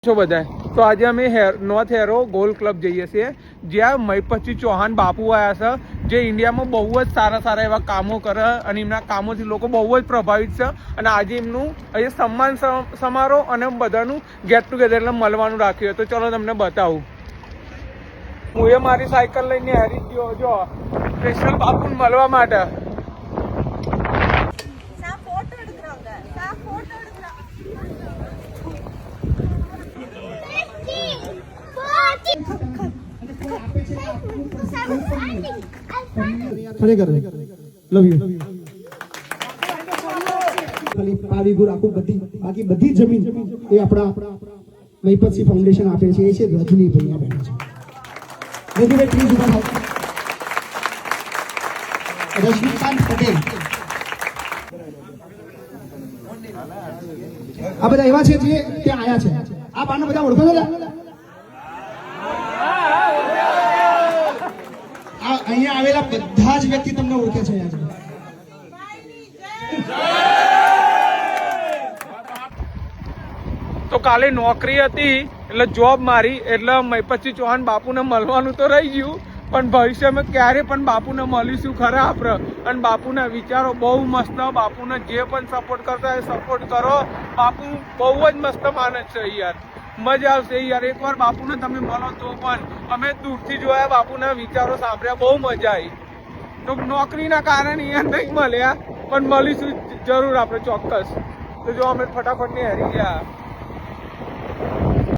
છો બધાય તો આજે અમે નોર્થ હેરો ગોલ્ફ ક્લબ જઈએ છીએ જ્યાં મહિપતસિંહ ચૌહાણ બાપુ આવ્યા છે જે ઇન્ડિયામાં બહુ જ સારા એવા કામો કરે અને એમના કામોથી લોકો બહુ જ પ્રભાવિત છે અને આજે એમનું અહીંયા સન્માન સમારોહ અને બધાનું ગેટ ટુગેધર એટલે મળવાનું રાખ્યું તો ચલો તમને બતાવું હું એ મારી સાયકલ લઈને હેરી ગયો જો સ્પેશિયલ બાપુને મળવા માટે ખરેખર લવ યુ ખાલી આ વિગુર આખું બાકી બધી જમીન એ આપણા મહિપતસિંહ ફાઉન્ડેશન આપે છે એ છે રજનીભાઈ બેન છે રજનીભાઈ પ્લીઝ ઉભા થાઓ રજનીકાંત પટેલ આ બધા એવા છે જે ત્યાં આયા છે આ બાને બધા ઓળખો છો અહીંયા આવેલા બધા જ વ્યક્તિ તમને ઓળખે છે તો કાલે નોકરી હતી એટલે જોબ મારી એટલે મહિપતસિંહ ચૌહાણ બાપુને મળવાનું તો રહી ગયું પણ ભવિષ્યમાં ક્યારે પણ બાપુને મળીશું ખરા આપણે અને બાપુના વિચારો બહુ મસ્ત બાપુને જે પણ સપોર્ટ કરતા એ સપોર્ટ કરો બાપુ બહુ જ મસ્ત માણસ છે યાર મજા આવશે યાર એકવાર બાપુને તમે મળો તો પણ અમે દૂરથી જોયા બાપુના વિચારો સાંભળ્યા બહુ મજા આવી તો નોકરીના કારણે અહીંયા નહીં મળ્યા પણ મળીશું જરૂર આપણે ચોક્કસ તો જો અમે ફટાફટ ની હારી ગયા